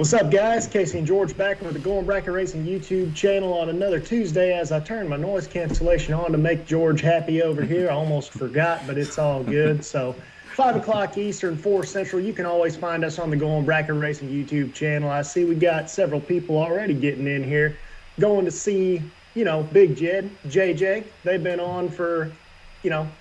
What's up, guys? Casey and George back with the Going Bracket Racing YouTube channel on another Tuesday as I turn my noise cancellation on to make George happy over here. I almost forgot, but it's all good. So 5 o'clock Eastern, 4 Central. You can always find us on the Going Bracket Racing YouTube channel. I see we got several people already getting in here, going to see, Big Jed, JJ. They've been on for,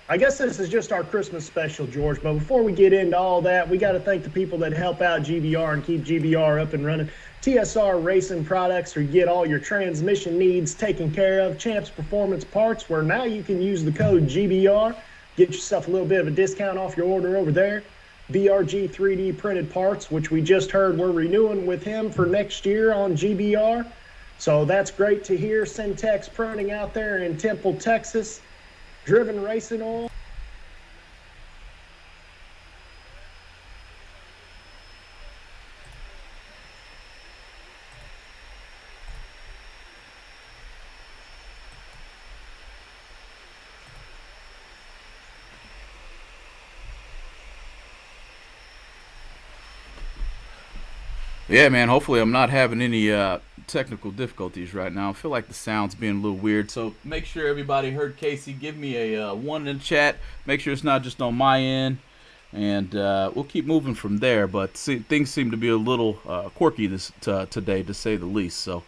I guess this is just our Christmas special, George. But before we get into all that, we got to thank the people that help out GBR and keep GBR up and running. TSR Racing Products, where you get all your transmission needs taken care of. Champs Performance Parts, where now you can use the code GBR. Get yourself a little bit of a discount off your order over there. BRG 3D Printed Parts, which we just heard we're renewing with him for next year on GBR. So that's great to hear. Syntex Printing out there in Temple, Texas. Driven Racing Oil. Yeah, man, hopefully I'm not having any technical difficulties right now. I feel like the sound's being a little weird, so make sure everybody heard Casey. Give me a 1 in the chat. Make sure it's not just on my end, and we'll keep moving from there. But things seem to be a little quirky today, to say the least. So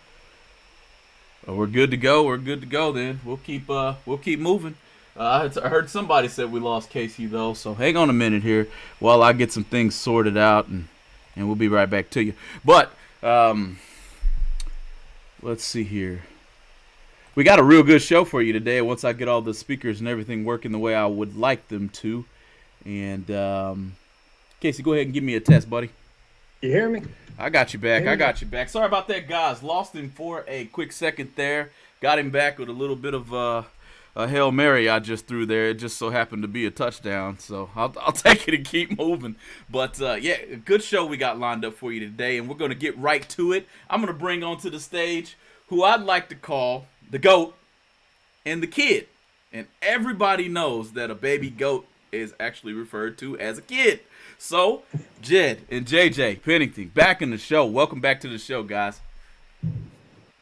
we're good to go. We're good to go. Then we'll keep moving. I heard somebody said we lost Casey though, so hang on a minute here while I get some things sorted out, and we'll be right back to you. But let's see here. We got a real good show for you today once I get all the speakers and everything working the way I would like them to. And Casey, go ahead and give me a test, buddy. You hear me? I got you back. Sorry about that, guys. Lost him for a quick second there. Got him back with a little bit of a Hail Mary I just threw there. It just so happened to be a touchdown, so I'll take it and keep moving. But, yeah, a good show we got lined up for you today, and we're going to get right to it. I'm going to bring onto the stage who I'd like to call the GOAT and the kid. And everybody knows that a baby goat is actually referred to as a kid. So, Jed and JJ Pennington, back in the show. Welcome back to the show, guys.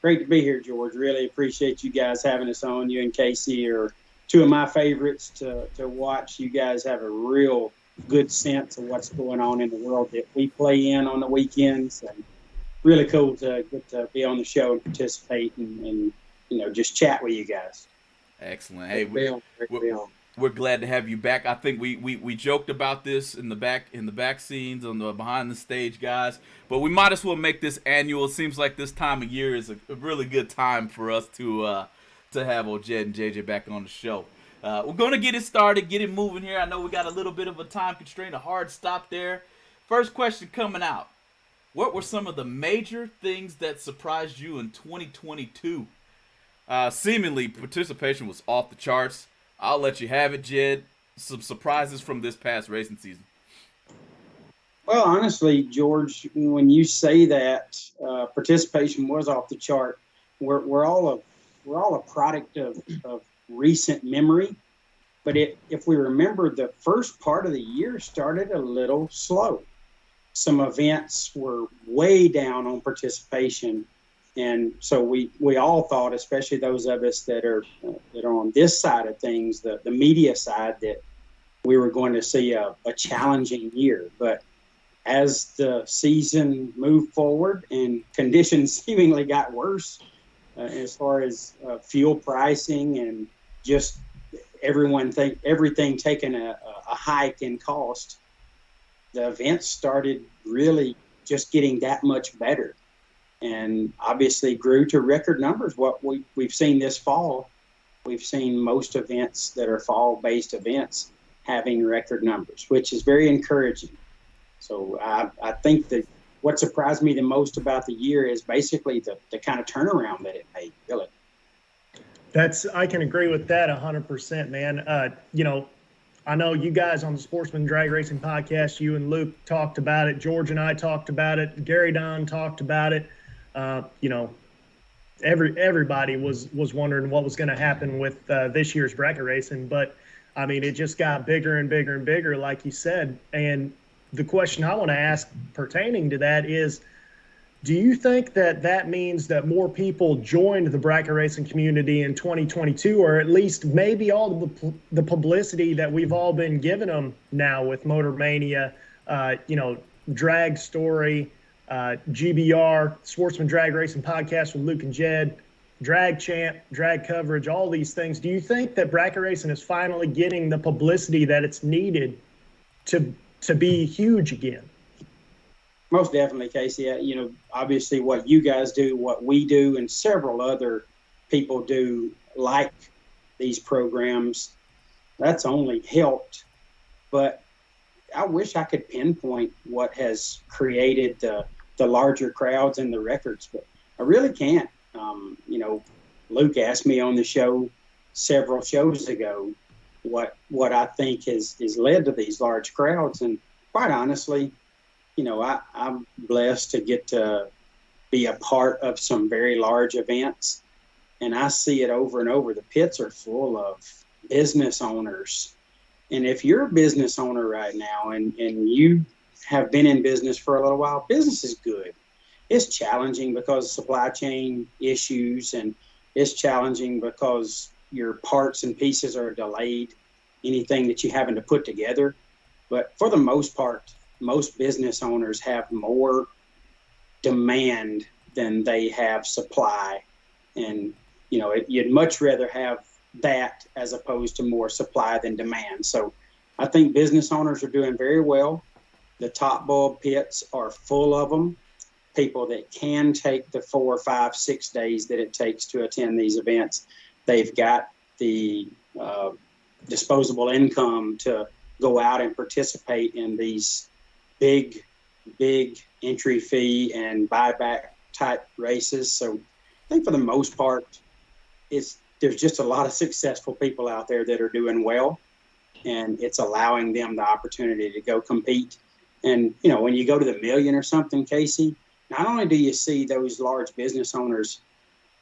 Great to be here, George. Really appreciate you guys having us on. You and Casey are two of my favorites to watch. You guys have a real good sense of what's going on in the world that we play in on the weekends. And really cool to get to be on the show and participate and just chat with you guys. Excellent. Hey, we're glad to have you back. I think we joked about this in the back scenes on the behind the stage, guys. But we might as well make this annual. It seems like this time of year is a really good time for us to have old Jed and JJ back on the show. We're gonna get it started, get it moving here. I know we got a little bit of a time constraint, a hard stop there. First question coming out: what were some of the major things that surprised you in 2022? Seemingly participation was off the charts. I'll let you have it, Jed. Some surprises from this past racing season. Well, honestly, George, when you say that participation was off the chart, we're all a product of recent memory. But if we remember, the first part of the year started a little slow. Some events were way down on participation. And so we all thought, especially those of us that are on this side of things, the media side, that we were going to see a challenging year. But as the season moved forward and conditions seemingly got worse, as far as fuel pricing and just everything taking a hike in cost, the events started really just getting that much better. And obviously grew to record numbers. What we've seen this fall, we've seen most events that are fall-based events having record numbers, which is very encouraging. So I think that what surprised me the most about the year is basically the kind of turnaround that it made, really. I can agree with that 100%, man. I know you guys on the Sportsman Drag Racing Podcast, you and Luke talked about it. George and I talked about it. Gary Don talked about it. Everybody was wondering what was going to happen with this year's bracket racing, but I mean, it just got bigger and bigger and bigger, like you said. And the question I want to ask pertaining to that is, Do you think that that means that more people joined the bracket racing community in 2022, or at least maybe all the publicity that we've all been giving them now with Motor Mania, Drag Story, GBR, Sportsman Drag Racing Podcast with Luke and Jed, Drag Champ, drag coverage, all these things. Do you think that bracket racing is finally getting the publicity that it's needed to be huge again? Most definitely, Casey. Obviously what you guys do, what we do, and several other people do like these programs, that's only helped. But I wish I could pinpoint what has created the larger crowds and the records, but I really can't. Luke asked me on the show several shows ago what I think has led to these large crowds, and quite honestly, I'm blessed to get to be a part of some very large events, and I see it over and over. The pits are full of business owners, and if you're a business owner right now and you have been in business for a little while, business is good. It's challenging because of supply chain issues, and it's challenging because your parts and pieces are delayed, anything that you're having to put together. But for the most part, most business owners have more demand than they have supply. And, you'd much rather have that as opposed to more supply than demand. So I think business owners are doing very well. The top bulb pits are full of them, people that can take the 4, 5, 6 days that it takes to attend these events. They've got the disposable income to go out and participate in these big entry fee and buyback type races. So I think for the most part, there's just a lot of successful people out there that are doing well, and it's allowing them the opportunity to go compete. And, when you go to the million or something, Casey, not only do you see those large business owners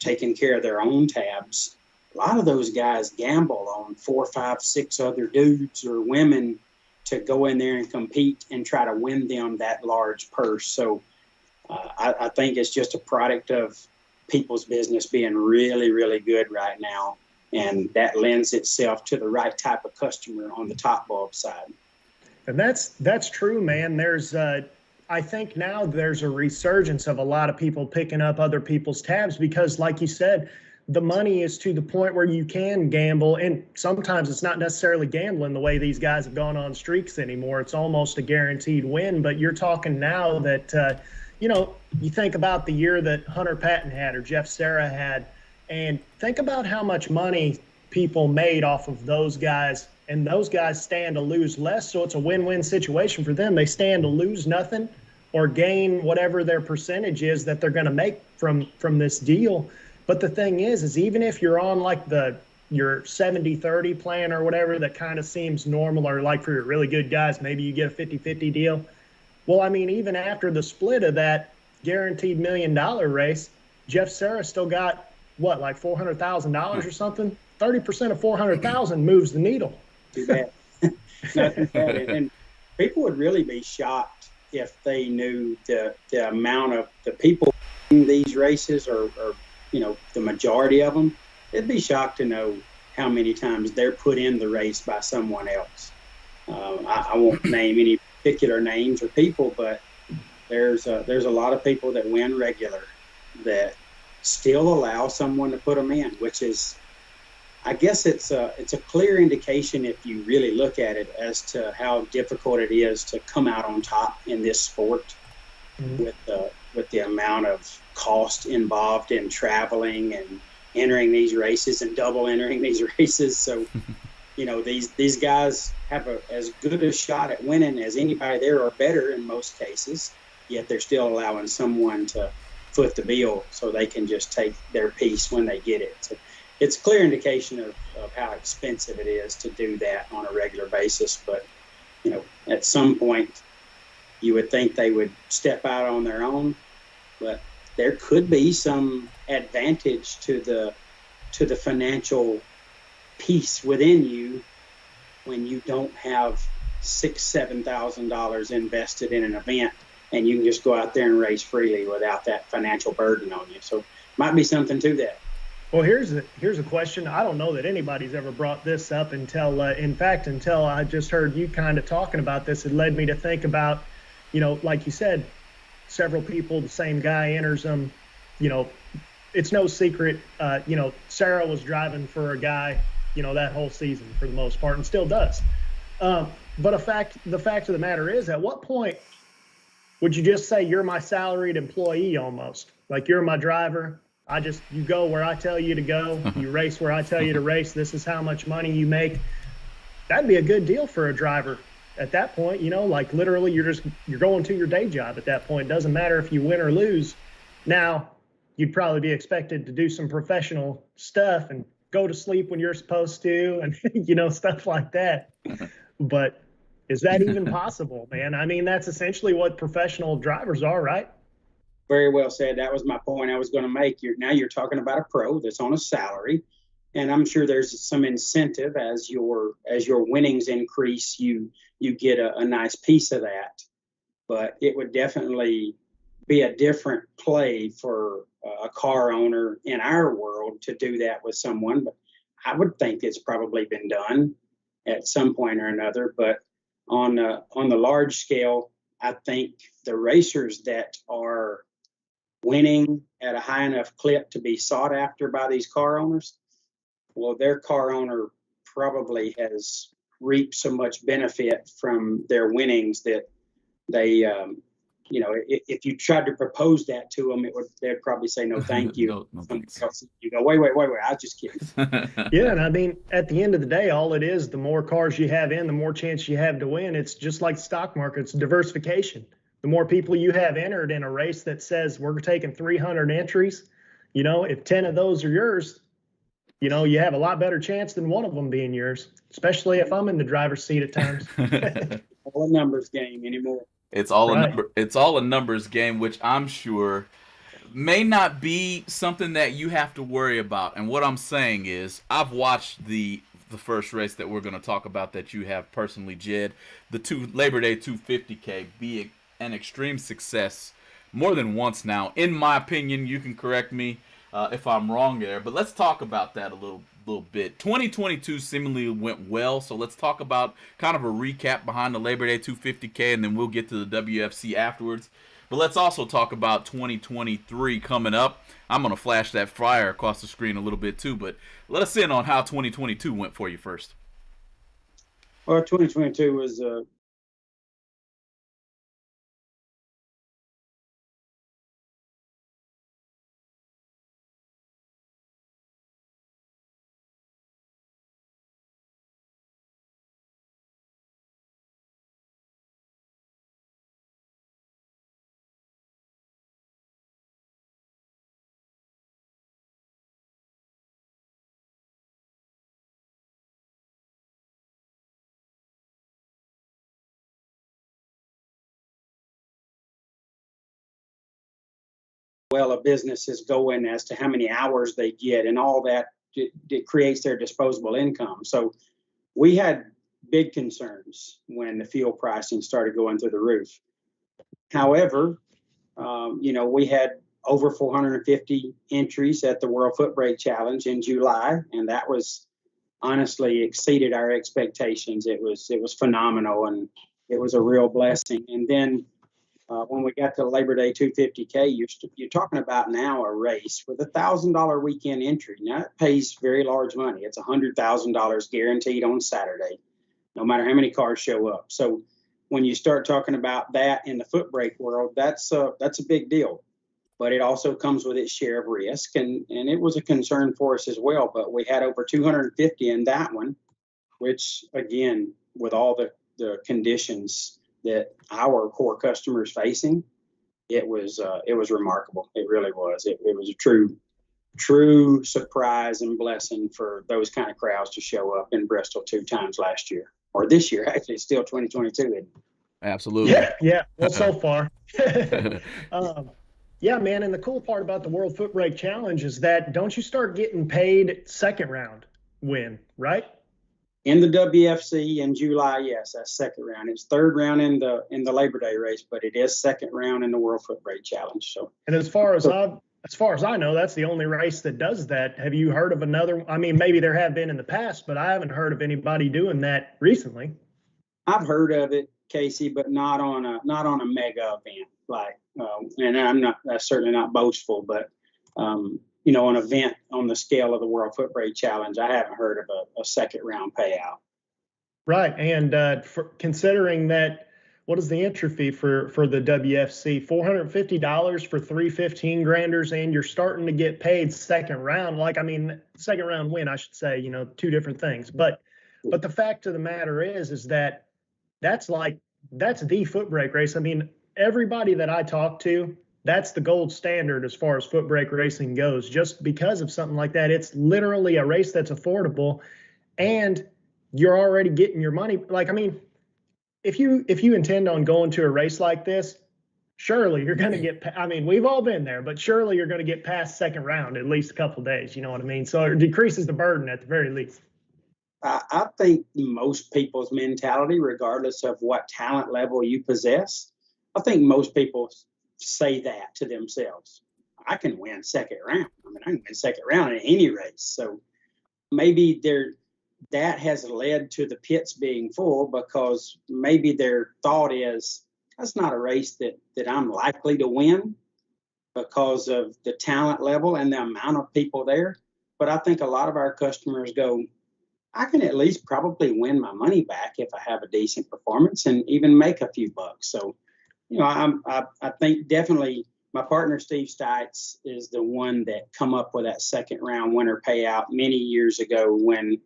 taking care of their own tabs, a lot of those guys gamble on 4, 5, 6 other dudes or women to go in there and compete and try to win them that large purse. So I think it's just a product of people's business being really, really good right now. And that lends itself to the right type of customer on the top bulb side. And that's true, man. There's I think now there's a resurgence of a lot of people picking up other people's tabs because, like you said, the money is to the point where you can gamble. And sometimes it's not necessarily gambling the way these guys have gone on streaks anymore. It's almost a guaranteed win. But you're talking now that, you think about the year that Hunter Patton had or Jeff Serra had, and think about how much money people made off of those guys. And those guys stand to lose less. So it's a win-win situation for them. They stand to lose nothing or gain whatever their percentage is that they're going to make from this deal. But the thing is even if you're on like your 70-30 plan or whatever, that kind of seems normal, or like for your really good guys, maybe you get a 50-50 deal. Well, I mean, even after the split of that guaranteed $1 million race, Jeff Serra still got what, like $400,000 or something? 30% of 400,000 moves the needle. Too bad. Not too bad. And people would really be shocked if they knew the amount of the people in these races or the majority of them. They'd be shocked to know how many times they're put in the race by someone else. I won't name any particular names or people, but there's a lot of people that win regular that still allow someone to put them in, which is, I guess it's a clear indication if you really look at it as to how difficult it is to come out on top in this sport with the amount of cost involved in traveling and entering these races and double entering these races. So, these guys have as good a shot at winning as anybody there, or better in most cases, yet they're still allowing someone to foot the bill so they can just take their piece when they get it. So it's a clear indication of how expensive it is to do that on a regular basis. But, at some point you would think they would step out on their own, but there could be some advantage to the financial piece within you when you don't have $6,000-$7,000 invested in an event and you can just go out there and race freely without that financial burden on you. So might be something to that. Well, here's a question. I don't know that anybody's ever brought this up until I just heard you kind of talking about this. It led me to think about, like you said, several people, the same guy enters them. It's no secret. Sarah was driving for a guy, that whole season for the most part, and still does. But the fact of the matter is, at what point would you just say you're my salaried employee almost? Like, you're my driver. You go where I tell you to go. You race where I tell you to race. This is how much money you make. That'd be a good deal for a driver at that point, like literally you're going to your day job at that point. It doesn't matter if you win or lose. Now, you'd probably be expected to do some professional stuff and go to sleep when you're supposed to and, stuff like that. But is that even possible, man? I mean, that's essentially what professional drivers are, right? Very well said. That was my point I was going to make. Now you're talking about a pro that's on a salary, and I'm sure there's some incentive as your winnings increase, you get a nice piece of that. But it would definitely be a different play for a car owner in our world to do that with someone. But I would think it's probably been done at some point or another. But on the large scale, I think the racers that are winning at a high enough clip to be sought after by these car owners, well, their car owner probably has reaped so much benefit from their winnings that they, if you tried to propose that to them, they'd probably say no, thank you. No thanks. You go, wait, I was just kidding. Yeah, and I mean, at the end of the day, all it is, the more cars you have in, the more chance you have to win. It's just like the stock market. It's diversification. The more people you have entered in a race that says we're taking 300 entries, if 10 of those are yours, you have a lot better chance than one of them being yours, especially if I'm in the driver's seat at times. All a numbers game anymore. It's all a numbers game, which I'm sure may not be something that you have to worry about. And what I'm saying is, I've watched the first race that we're going to talk about that you have personally, Jed, the Labor Day 250K, be an extreme success more than once now. In my opinion, you can correct me if I'm wrong there, but let's talk about that a little bit. 2022 seemingly went well, so let's talk about kind of a recap behind the Labor Day 250K, and then we'll get to the WFC afterwards. But let's also talk about 2023 coming up. I'm going to flash that flyer across the screen a little bit too, but let us in on how 2022 went for you first. Well, 2022 was a business is going as to how many hours they get and all that. It creates their disposable income. So we had big concerns when the fuel pricing started going through the roof. However, we had over 450 entries at the World Foot Brake Challenge in July, and that was honestly exceeded our expectations. It was phenomenal, and it was a real blessing. And then when we got to Labor Day 250K, you're talking about now a race with $1,000 weekend entry. Now it pays very large money. It's $100,000 guaranteed on Saturday, no matter how many cars show up. So when you start talking about that in the foot brake world, that's a big deal. But it also comes with its share of risk, and it was a concern for us as well. But we had over 250 in that one, which again, with all the conditions that our core customers facing, it was remarkable. It really was. It was a true surprise and blessing for those kind of crowds to show up in Bristol 2 times last year, or this year. Actually, it's still 2022. Isn't it? Absolutely. Yeah. Well, so far. Yeah, man. And the cool part about the World Foot Brake Challenge is that don't you start getting paid second round win, right? In the WFC in July, yes, that's second round. It's third round in the Labor Day race, but it is second round in the World Foot Brake Challenge. So, and as far as I know, that's the only race that does that. Have you heard of another? I mean, maybe there have been in the past, but I haven't heard of anybody doing that recently. I've heard of it, Casey, but not on a mega event like. And that's certainly not boastful, but an event on the scale of the World Foot Brake Challenge, I haven't heard of a second round payout. Right, and considering that, what is the entry fee for the WFC? $450 for 3 15-granders, and you're starting to get paid second round. Second round win, I should say. Two different things. But the fact of the matter is that that's the foot brake race. I mean, everybody that I talk to, that's the gold standard as far as foot brake racing goes. Just because of something like that, it's literally a race that's affordable, and you're already getting your money. If you intend on going to a race like this, surely you're going to get. I mean, we've all been there, but surely you're going to get past second round at least a couple of days. You know what I mean? So it decreases the burden at the very least. I think most people's mentality, regardless of what talent level you possess, I think most people say that to themselves. I can win second round. I can win second round in any race. So maybe that has led to the pits being full, because maybe their thought is, that's not a race that I'm likely to win because of the talent level and the amount of people there. But I think a lot of our customers go, I can at least probably win my money back if I have a decent performance and even make a few bucks. So, I think definitely my partner, Steve Stites, is the one that come up with that second round winner payout many years ago when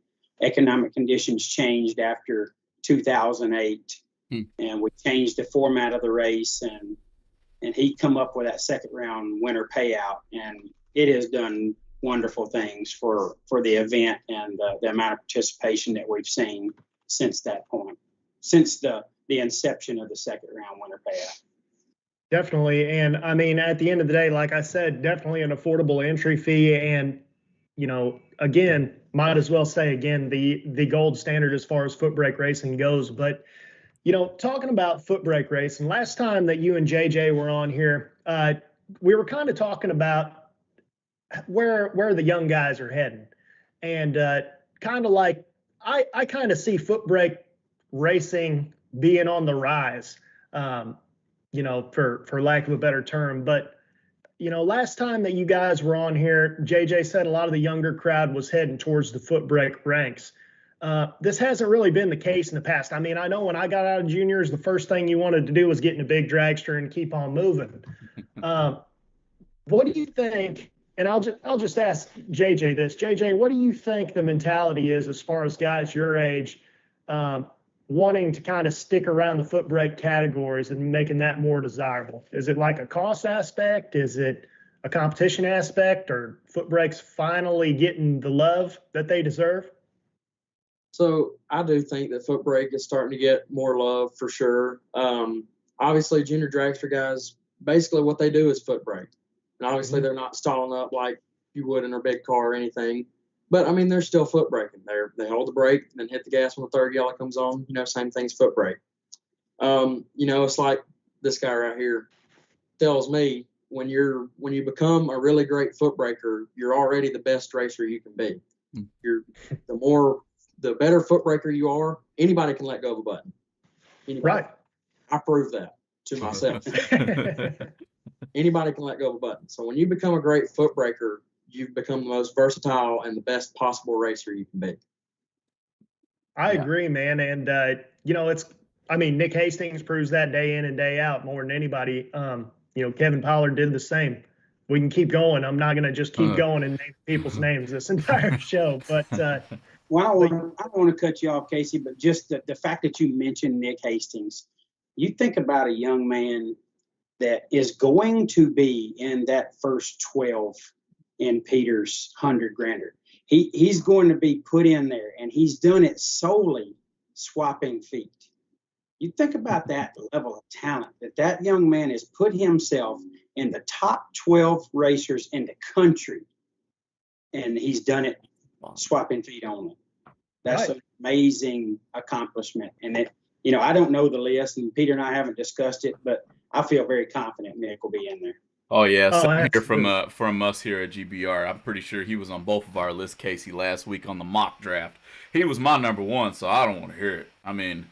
economic conditions changed after 2008. And we changed the format of the race, and he come up with that second round winner payout, and it has done wonderful things for the event and the amount of participation that we've seen since that point, since the inception of the second round winner payout. Definitely. And I mean, at the end of the day, like I said, definitely an affordable entry fee. And, again, might as well say again, the gold standard as far as foot brake racing goes. But, talking about foot brake racing, last time that you and JJ were on here, we were kind of talking about where the young guys are heading. And kind of like, I kind of see foot brake racing being on the rise, for lack of a better term. But, last time that you guys were on here, JJ said a lot of the younger crowd was heading towards the foot brake ranks. This hasn't really been the case in the past. I mean, I know when I got out of juniors, the first thing you wanted to do was get in a big dragster and keep on moving. What do you think? And I'll just ask JJ this. JJ, what do you think the mentality is as far as guys your age wanting to kind of stick around the foot brake categories and making that more desirable? Is it like a cost aspect? Is it a competition aspect? Or foot brakes finally getting the love that they deserve? So I do think that foot brake is starting to get more love for sure. Obviously, junior dragster guys, basically what they do is foot brake. And obviously, they're not stalling up like you would in a big car or anything. But, I mean, they're still foot braking. They hold the brake and then hit the gas when the third yellow comes on. Same thing's foot brake. It's like this guy right here tells me, when you become a really great foot braker, you're already the best racer you can be. The better foot braker you are, anybody can let go of a button. Anybody. Right. I prove that to myself. Anybody can let go of a button. So when you become a great foot braker, you've become the most versatile and the best possible racer you can be. I agree, man. And, Nick Hastings proves that day in and day out more than anybody. Kevin Pollard did the same. We can keep going. I'm not going to just keep going and name people's names this entire show. But well, I don't want to cut you off, Casey, but just the fact that you mentioned Nick Hastings, you think about a young man that is going to be in that first 12 in Peter's 100-grander. He's going to be put in there, and he's done it solely swapping feet. You think about that level of talent that young man has put himself in the top 12 racers in the country, and he's done it swapping feet only. That's right. amazing accomplishment. And it, you know, I don't know the list, and Peter and I haven't discussed it, but I feel very confident Nick will be in there. Oh yeah, Oh, same here absolutely. from us here at GBR. I'm pretty sure he was on both of our lists, Casey, last week on the mock draft. He was my number one, so I don't want to hear it. I mean,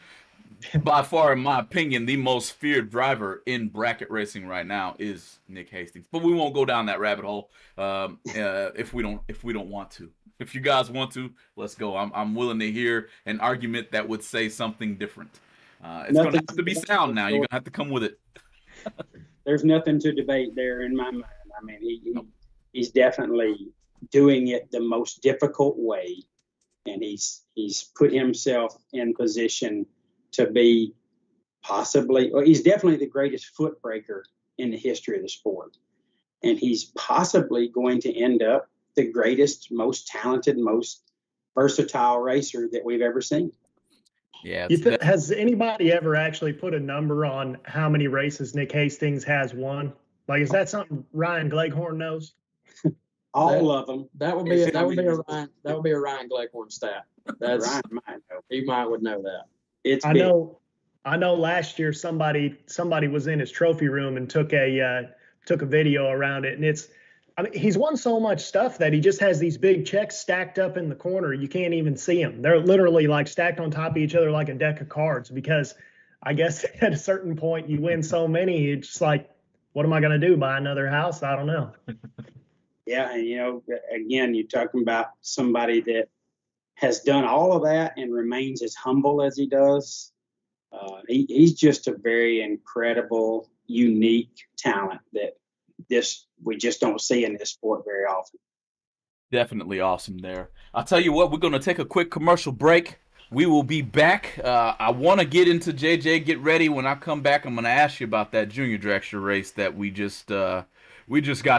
by far, in my opinion, the most feared driver in bracket racing right now is Nick Hastings. But we won't go down that rabbit hole if we don't want to. If you guys want to, let's go. I'm willing to hear an argument that would say something different. It's going to have to be sound now. You're going to have to come with it. There's nothing to debate there in my mind. I mean, he's definitely doing it the most difficult way, and he's put himself in position to be he's definitely the greatest foot breaker in the history of the sport. And he's possibly going to end up the greatest, most talented, most versatile racer that we've ever seen. Yeah. Has anybody ever actually put a number on how many races Nick Hastings has won? Like, is that something Ryan Gleghorn knows? All of them. That would be a Ryan Gleghorn stat. That's Ryan might know. He would know that. It's I know last year somebody was in his trophy room and took a video around it, and he's won so much stuff that he just has these big checks stacked up in the corner. You can't even see them. They're literally like stacked on top of each other like a deck of cards, because I guess at a certain point you win so many, it's just like, what am I going to do? Buy another house? I don't know. Yeah. And, you know, again, you're talking about somebody that has done all of that and remains as humble as he does. He's just a very incredible, unique talent that we just don't see in this sport very often. Definitely awesome there. I'll tell you what, we're going to take a quick commercial break. We will be back. I want to get into JJ. Get ready. When I come back, I'm going to ask you about that junior dragster race that we just got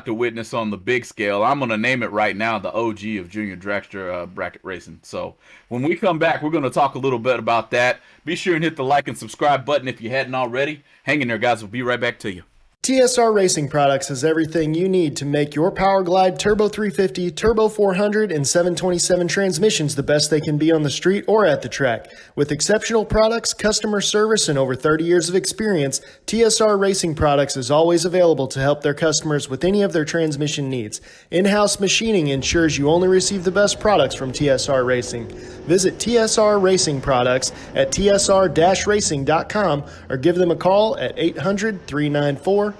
to witness on the big scale. I'm going to name it right now, the OG of junior dragster bracket racing. So when we come back, we're going to talk a little bit about that. Be sure and hit the like and subscribe button if you hadn't already. Hang in there, guys. We'll be right back to you. TSR Racing Products has everything you need to make your Power Glide Turbo 350, Turbo 400, and 727 transmissions the best they can be on the street or at the track. With exceptional products, customer service, and over 30 years of experience, TSR Racing Products is always available to help their customers with any of their transmission needs. In-house machining ensures you only receive the best products from TSR Racing. Visit TSR Racing Products at tsr-racing.com or give them a call at 800-394-5889.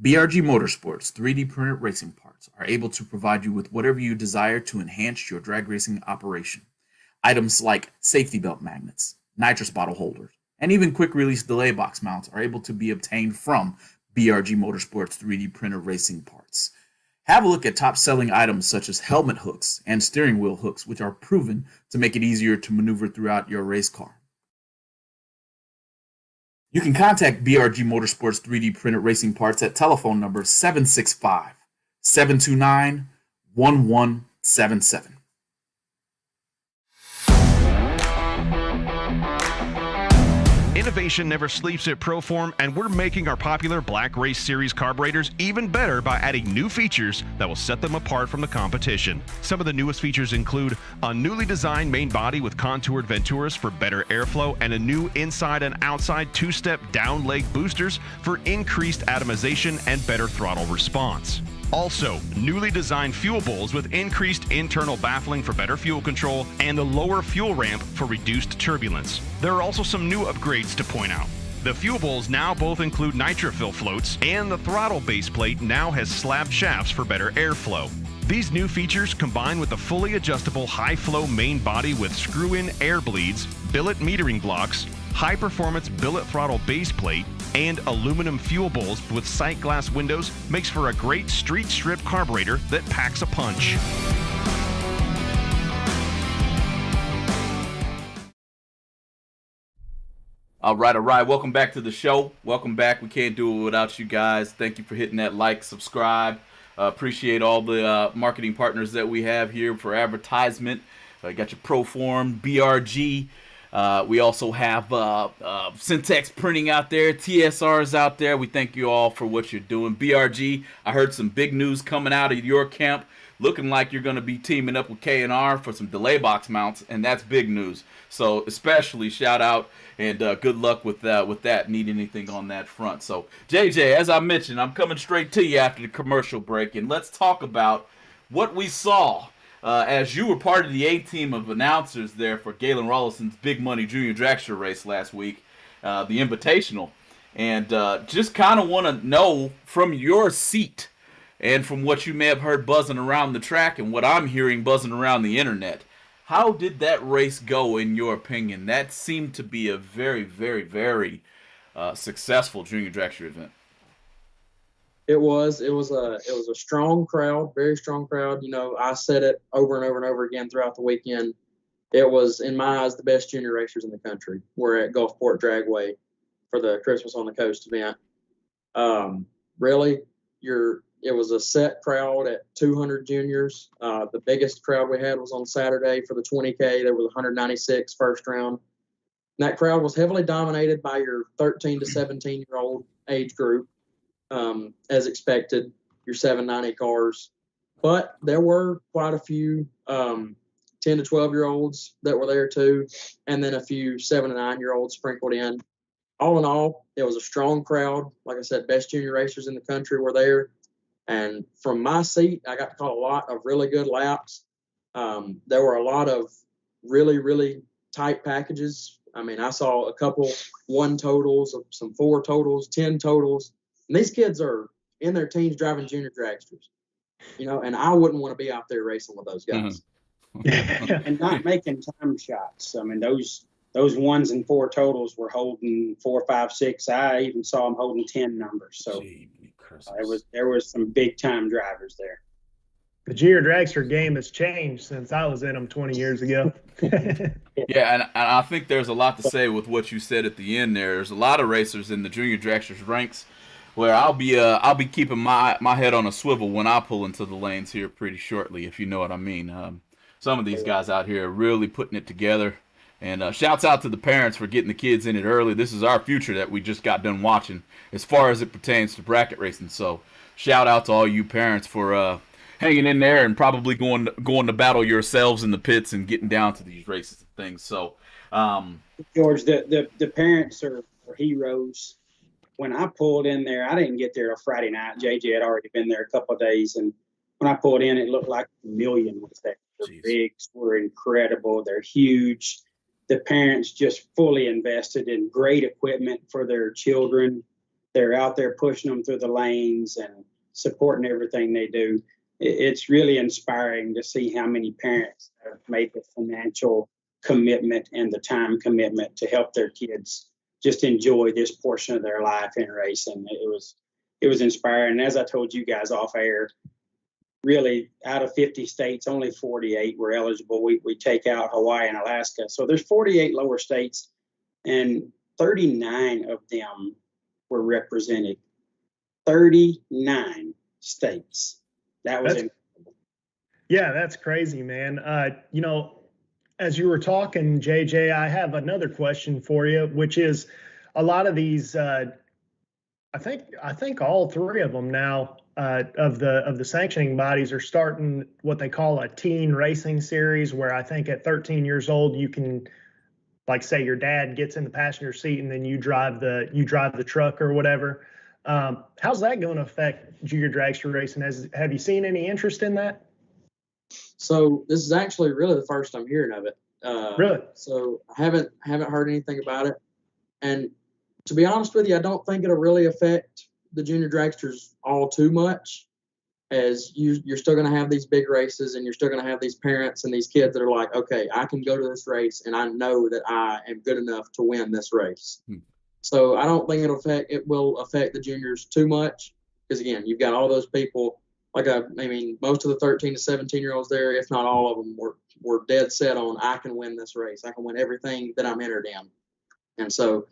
BRG Motorsports 3D printed racing parts are able to provide you with whatever you desire to enhance your drag racing operation. Items like safety belt magnets, nitrous bottle holders, and even quick release delay box mounts are able to be obtained from BRG Motorsports 3D printed racing parts. Have a look at top-selling items such as helmet hooks and steering wheel hooks, which are proven to make it easier to maneuver throughout your race car. You can contact BRG Motorsports 3D printed racing parts at telephone number 765-729-1177. Innovation never sleeps at Proform, and we're making our popular Black Race Series carburetors even better by adding new features that will set them apart from the competition. Some of the newest features include a newly designed main body with contoured Venturas for better airflow and a new inside and outside two-step down leg boosters for increased atomization and better throttle response. Also, newly designed fuel bowls with increased internal baffling for better fuel control and a lower fuel ramp for reduced turbulence. There are also some new upgrades to point out. The fuel bowls now both include nitrofill floats, and the throttle base plate now has slabbed shafts for better airflow. These new features, combined with a fully adjustable high-flow main body with screw-in air bleeds, billet metering blocks, high-performance billet throttle base plate, and aluminum fuel bowls with sight glass windows, makes for a great street strip carburetor that packs a punch. All right. Welcome back to the show. Welcome back. We can't do it without you guys. Thank you for hitting that like, subscribe. Appreciate all the marketing partners that we have here for advertisement. Got your Proform, BRG. We also have Syntex Printing out there, TSR's out there. We thank you all for what you're doing. BRG, I heard some big news coming out of your camp. Looking like you're going to be teaming up with K&R for some delay box mounts, and that's big news. So especially shout out and good luck with that. Need anything on that front. So JJ, as I mentioned, I'm coming straight to you after the commercial break, and let's talk about what we saw as you were part of the A-team of announcers there for Galen Rollison's Big Money Junior Dragster race last week, the Invitational. And just kind of want to know from your seat and from what you may have heard buzzing around the track and what I'm hearing buzzing around the internet, how did that race go in your opinion? That seemed to be a very, very, very successful junior dragster event. It was a strong crowd, very strong crowd. You know, I said it over and over and over again throughout the weekend. It was, in my eyes, the best junior racers in the country. We're at Gulfport Dragway for the Christmas on the Coast event. Really, it was a set crowd at 200 juniors. The biggest crowd we had was on Saturday for the 20K. There was 196 first round. And that crowd was heavily dominated by your 13 to 17-year-old age group, as expected, your 790 cars. But there were quite a few 10 to 12-year-olds that were there too, and then a few 7 to 9-year-olds sprinkled in. All in all, it was a strong crowd. Like I said, best junior racers in the country were there. And from my seat, I got to call a lot of really good laps. There were a lot of really, really tight packages. I mean, I saw a couple 1 totals, some 4 totals, 10 totals. And these kids are in their teens driving junior dragsters, you know, and I wouldn't want to be out there racing with those guys. And not making time shots. I mean, those 1s and 4 totals were holding 4, 5, 6. I even saw them holding 10 numbers. So there was some big time drivers there. The junior dragster game has changed since I was in them 20 years ago. Yeah, and I think there's a lot to say with what you said at the end there. There's a lot of racers in the junior dragsters ranks where I'll be keeping my head on a swivel when I pull into the lanes here pretty shortly, if you know what I mean. Some of these guys out here are really putting it together. And shouts out to the parents for getting the kids in it early. This is our future that we just got done watching as far as it pertains to bracket racing. So shout out to all you parents for hanging in there and probably going to battle yourselves in the pits and getting down to these races and things. So George, the parents are heroes. When I pulled in there, I didn't get there on Friday night. JJ had already been there a couple of days, and when I pulled in, it looked like a million was there. The rigs were incredible. They're huge. The parents just fully invested in great equipment for their children. They're out there pushing them through the lanes and supporting everything they do. It's really inspiring to see how many parents have made the financial commitment and the time commitment to help their kids just enjoy this portion of their life in racing. It was inspiring. And as I told you guys off air, really out of 50 states, only 48 were eligible. We take out Hawaii and Alaska. So there's 48 lower states, and 39 of them were represented. 39 states. That was incredible. Yeah, that's crazy, man. You know, as you were talking, JJ, I have another question for you, which is a lot of these, I think all 3 of them now of the sanctioning bodies are starting what they call a teen racing series, where I think at 13 years old you can, like, say your dad gets in the passenger seat and then you drive the truck or whatever. How's that going to affect junior dragster racing? Have you seen any interest in that? So this is actually really the first I'm hearing of it. Really? So I haven't heard anything about it. And to be honest with you, I don't think it'll really affect the junior dragsters all too much, as you're still going to have these big races and you're still going to have these parents and these kids that are like, okay, I can go to this race and I know that I am good enough to win this race. So I don't think it will affect the juniors too much, because again, you've got all those people. Like I mean, most of the 13 to 17-year-olds there, if not all of them, were dead set on, I can win this race. I can win everything that I'm entered in. And so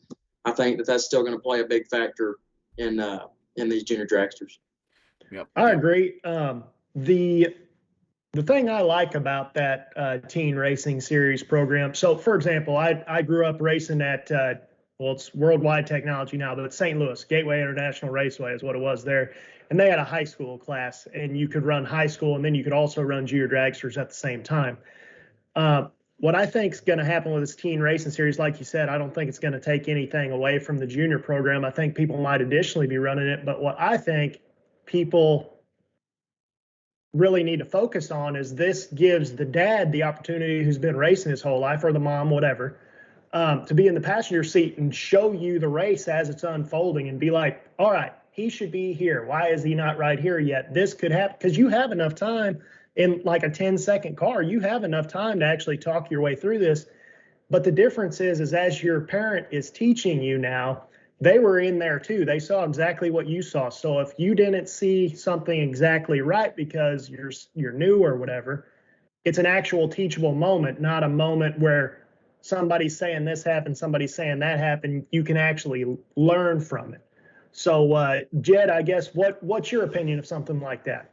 I think that that's still going to play a big factor in these junior dragsters. Yep. I agree. the thing I like about that teen racing series program. So, for example, I grew up racing at well, it's Worldwide Technology now, but it's St. Louis Gateway International Raceway is what it was there, and they had a high school class, and you could run high school, and then you could also run junior dragsters at the same time. What I think is going to happen with this teen racing series, like you said, I don't think it's going to take anything away from the junior program. I think people might additionally be running it, but what I think people really need to focus on is this gives the dad the opportunity who's been racing his whole life, or the mom, whatever, to be in the passenger seat and show you the race as it's unfolding and be like, all right, he should be here. Why is he not right here yet? This could happen, because you have enough time in like a 10-second car. You have enough time to actually talk your way through this. But the difference is as your parent is teaching you now, they were in there too. They saw exactly what you saw. So if you didn't see something exactly right because you're new or whatever, it's an actual teachable moment, not a moment where somebody's saying this happened, somebody's saying that happened. You can actually learn from it. So, Jed, I guess what's your opinion of something like that?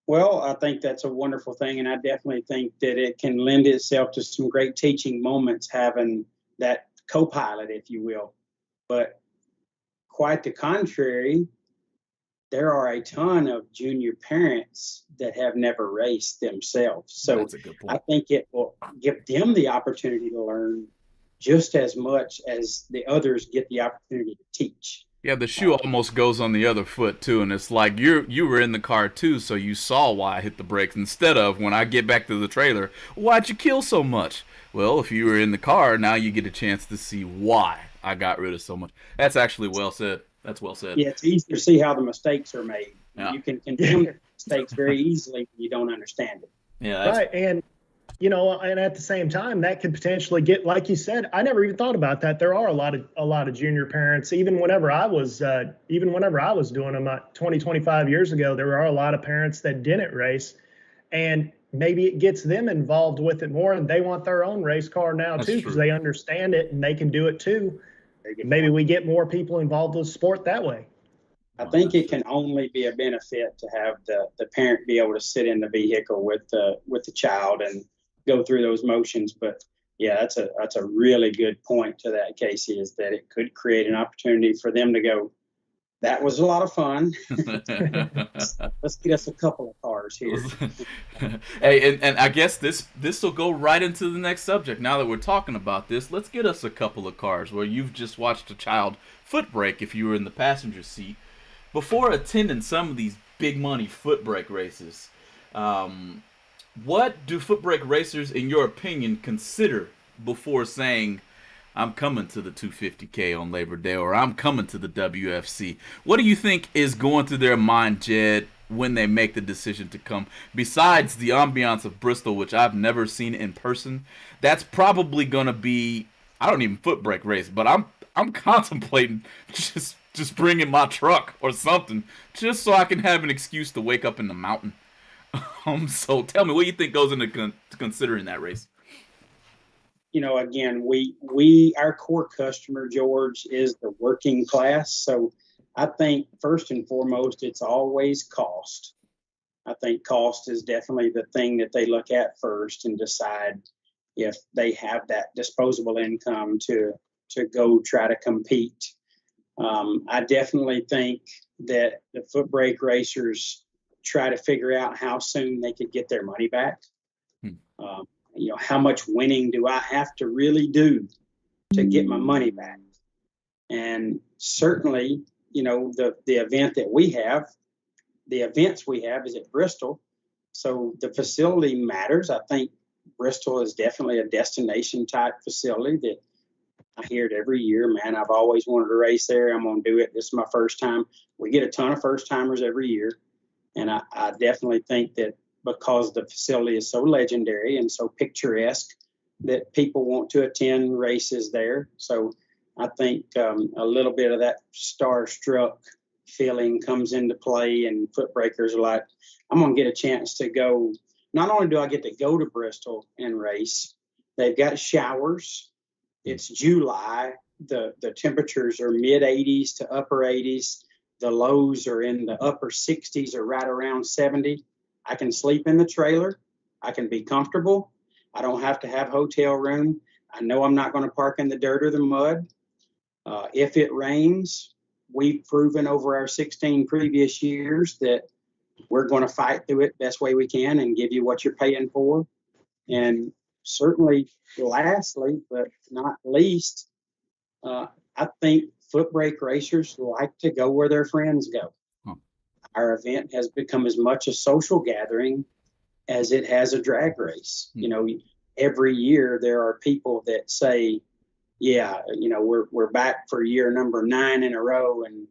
Well, I think that's a wonderful thing, and I definitely think that it can lend itself to some great teaching moments, having that co-pilot, if you will. But quite the contrary, there are a ton of junior parents that have never raced themselves. So That's a good point. I think it will give them the opportunity to learn just as much as the others get the opportunity to teach. Yeah, the shoe almost goes on the other foot too, and it's like you were in the car too, so you saw why I hit the brakes instead of when I get back to the trailer, why'd you kill so much? Well, if you were in the car, now you get a chance to see why I got rid of so much. That's actually well said. That's well said. Yeah, it's easy to see how the mistakes are made. Yeah. You can condemn mistakes very easily when you don't understand it. Yeah, Right. And, you know, and at the same time, that could potentially get, like you said, I never even thought about that. There are a lot of junior parents, even whenever I was doing them 20, 25 years ago, there are a lot of parents that didn't race, and maybe it gets them involved with it more, and they want their own race car now too, because they understand it and they can do it too. Maybe we get more people involved with sport that way. I think it can only be a benefit to have the parent be able to sit in the vehicle with the child and go through those motions. But yeah, that's a really good point to that, Casey, is that it could create an opportunity for them to go, that was a lot of fun. Let's get us a couple of cars here. Hey, and I guess this will go right into the next subject. Now that we're talking about this, let's get us a couple of cars where you've just watched a child foot brake if you were in the passenger seat. Before attending some of these big money foot brake races, what do foot brake racers, in your opinion, consider before saying, I'm coming to the 250K on Labor Day, or I'm coming to the WFC? What do you think is going through their mind, Jed, when they make the decision to come? Besides the ambiance of Bristol, which I've never seen in person, that's probably going to be, I don't even foot brake race, but I'm contemplating just bringing my truck or something, just so I can have an excuse to wake up in the mountain. So tell me, what do you think goes into considering that race? You know, again, our core customer, George, is the working class. So I think first and foremost, it's always cost. I think cost is definitely the thing that they look at first and decide if they have that disposable income to go try to compete. I definitely think that the foot brake racers try to figure out how soon they could get their money back. You know, how much winning do I have to really do to get my money back? And certainly, you know, the events we have is at Bristol. So the facility matters. I think Bristol is definitely a destination type facility that I hear it every year. Man, I've always wanted to race there. I'm going to do it. This is my first time. We get a ton of first timers every year. And I definitely think that because the facility is so legendary and so picturesque, that people want to attend races there. So I think a little bit of that starstruck feeling comes into play, and foot brakers are like, I'm going to get a chance to go. Not only do I get to go to Bristol and race, they've got showers. It's July. The temperatures are mid 80s to upper 80s. The lows are in the upper 60s or right around 70. I can sleep in the trailer. I can be comfortable. I don't have to have hotel room. I know I'm not going to park in the dirt or the mud. If it rains, we've proven over our 16 previous years that we're going to fight through it best way we can and give you what you're paying for. And certainly, lastly, but not least, I think foot brake racers like to go where their friends go. Our event has become as much a social gathering as it has a drag race. You know, every year there are people that say, yeah, you know, we're back for year number 9 in a row. And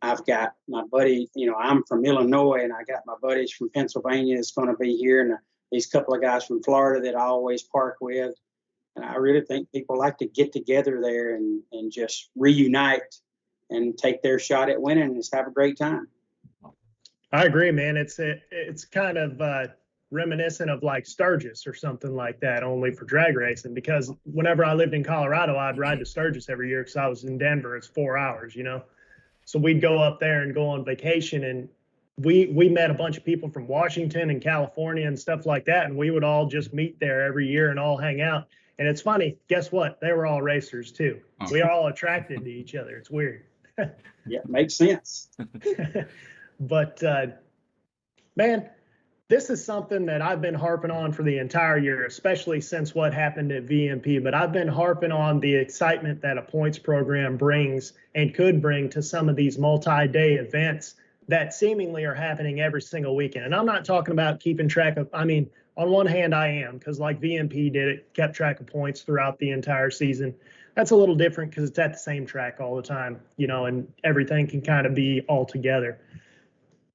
I've got my buddy, you know, I'm from Illinois and I got my buddies from Pennsylvania that's going to be here. And these couple of guys from Florida that I always park with. And I really think people like to get together there and just reunite and take their shot at winning and just have a great time. I agree, man. It's kind of reminiscent of like Sturgis or something like that, only for drag racing. Because whenever I lived in Colorado, I'd ride to Sturgis every year because I was in Denver. It's 4 hours, you know. So we'd go up there and go on vacation, and we met a bunch of people from Washington and California and stuff like that, and we would all just meet there every year and all hang out. And it's funny, guess what? They were all racers too. We are all attracted to each other. It's weird. Yeah, makes sense. But man, this is something that I've been harping on for the entire year, especially since what happened at VMP. But I've been harping on the excitement that a points program brings and could bring to some of these multi-day events that seemingly are happening every single weekend. And I'm not talking about keeping track of, I mean, on one hand I am, because like VMP did it, kept track of points throughout the entire season. That's a little different because it's at the same track all the time, you know, and everything can kind of be all together.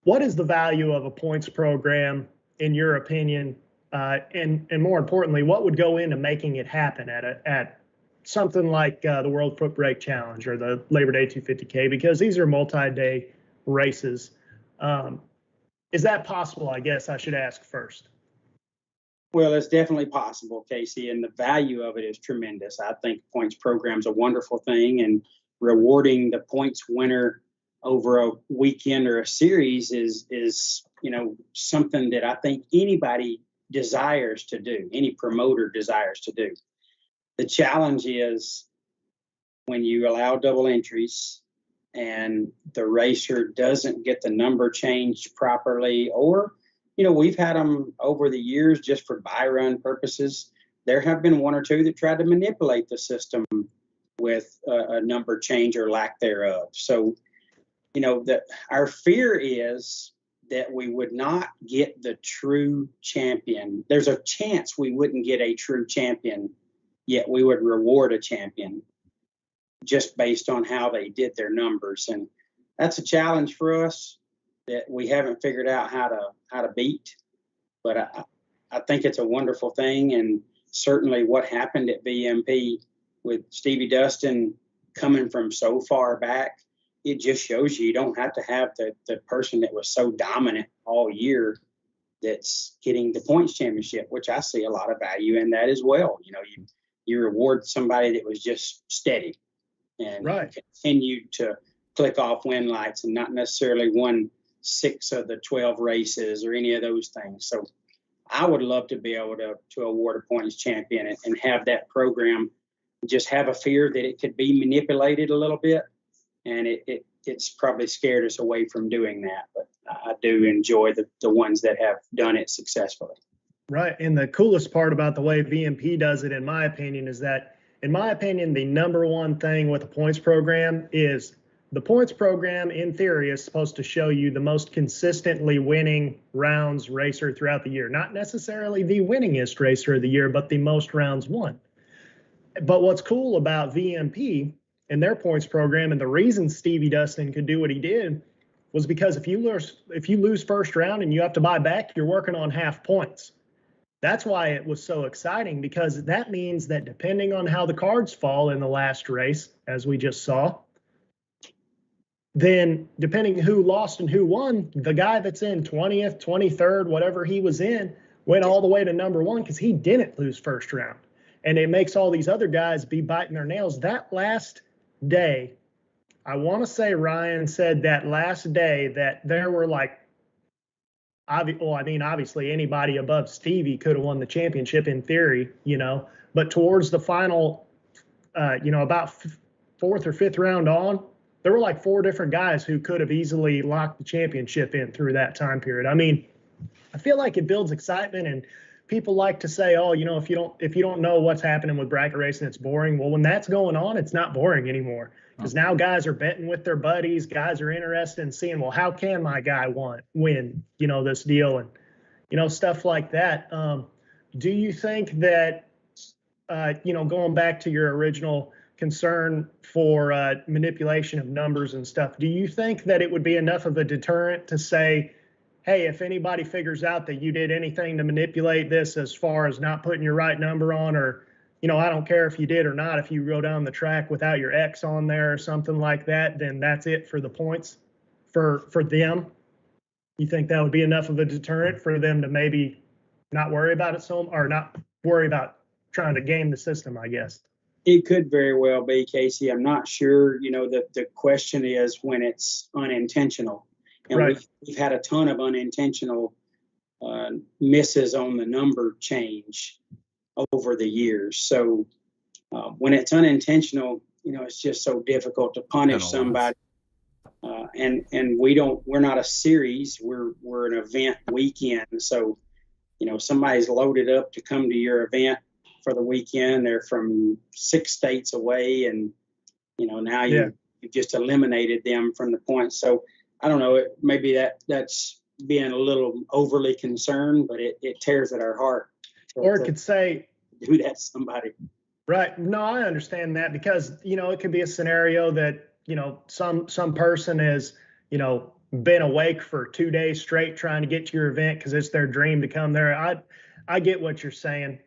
What is the value of a points program, in your opinion? And more importantly, what would go into making it happen at something like the World Foot Brake Challenge or the Labor Day 250K? Because these are multi-day races. Is that possible? I guess I should ask first. Well, it's definitely possible, Casey, and the value of it is tremendous. I think points program's a wonderful thing, and rewarding the points winner over a weekend or a series is you know, something that I think anybody desires to do, any promoter desires to do. The challenge is when you allow double entries and the racer doesn't get the number changed properly, or, you know, we've had them over the years just for buy run purposes. There have been 1 or 2 that tried to manipulate the system with a number change or lack thereof. So, you know, our fear is that we would not get the true champion. There's a chance we wouldn't get a true champion, yet we would reward a champion just based on how they did their numbers. And that's a challenge for us that we haven't figured out how to beat. But I think it's a wonderful thing. And certainly what happened at VMP with Stevie Dustin coming from so far back, it just shows you don't have to have the person that was so dominant all year that's getting the points championship, which I see a lot of value in that as well. You know, you reward somebody that was just steady and continued to click off win lights and not necessarily won 6 of the 12 races or any of those things. So I would love to be able to award a points champion and have that program just have a fear that it could be manipulated a little bit. And it's probably scared us away from doing that. But I do enjoy the ones that have done it successfully. Right. And the coolest part about the way VMP does it, in my opinion, is that, in my opinion, the number one thing with a points program is the points program, in theory, is supposed to show you the most consistently winning rounds racer throughout the year. Not necessarily the winningest racer of the year, but the most rounds won. But what's cool about VMP and their points program, and the reason Stevie Dustin could do what he did, was because if you lose first round and you have to buy back, you're working on half points. That's why it was so exciting, because that means that depending on how the cards fall in the last race, as we just saw, then depending who lost and who won, the guy that's in 20th, 23rd, whatever he was in, went all the way to number 1 because he didn't lose first round. And it makes all these other guys be biting their nails. That last day, I want to say Ryan said that last day that there were like, obviously anybody above Stevie could have won the championship in theory, but towards the final, about fourth or fifth round on, there were like 4 different guys who could have easily locked the championship in through that time period. I mean, I feel like it builds excitement, and people like to say, oh, if you don't know what's happening with bracket racing, it's boring. Well, when that's going on, it's not boring anymore, because now guys are betting with their buddies. Guys are interested in seeing, well, how can my guy win, this deal, and, stuff like that. Do you think that, going back to your original concern for manipulation of numbers and stuff, do you think that it would be enough of a deterrent to say, hey, if anybody figures out that you did anything to manipulate this as far as not putting your right number on, or, I don't care if you did or not, if you go down the track without your X on there or something like that, then that's it for the points for them? You think that would be enough of a deterrent for them to maybe not worry about it or not worry about trying to game the system, I guess? It could very well be, Casey. I'm not sure. The question is when it's unintentional. And right. we've had a ton of unintentional misses on the number change over the years. So when it's unintentional, it's just so difficult to punish somebody. And we're not a series. We're an event weekend. So, somebody's loaded up to come to your event for the weekend. They're from 6 states away, and now you just eliminated them from the points. So I don't know. Maybe that's being a little overly concerned, but it tears at our heart. Or it could say, do that to somebody. Right. No, I understand that, because it could be a scenario that some person has been awake for 2 days straight trying to get to your event because it's their dream to come there. I get what you're saying.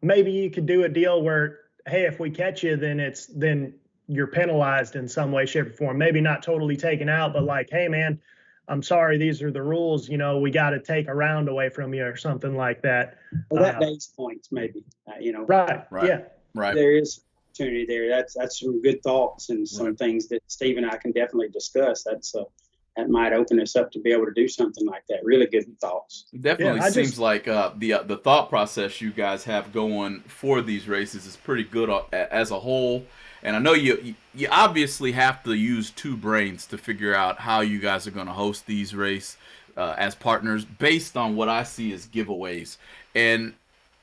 Maybe you could do a deal where, hey, if we catch you, then you're penalized in some way, shape, or form. Maybe not totally taken out, but like, hey, man, I'm sorry, these are the rules. We got to take a round away from you or something like that. Well, that day's points, maybe. Right. Yeah. Right. There is opportunity there. That's some good thoughts and some things that Steve and I can definitely discuss. That might open us up to be able to do something like that. Really good thoughts. Definitely seems like the thought process you guys have going for these races is pretty good as a whole. And I know you obviously have to use 2 brains to figure out how you guys are going to host these races as partners based on what I see as giveaways. And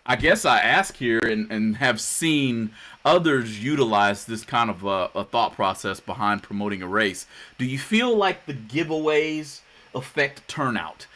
I guess I ask here and have seen others utilize this kind of a thought process behind promoting a race. Do you feel like the giveaways affect turnout?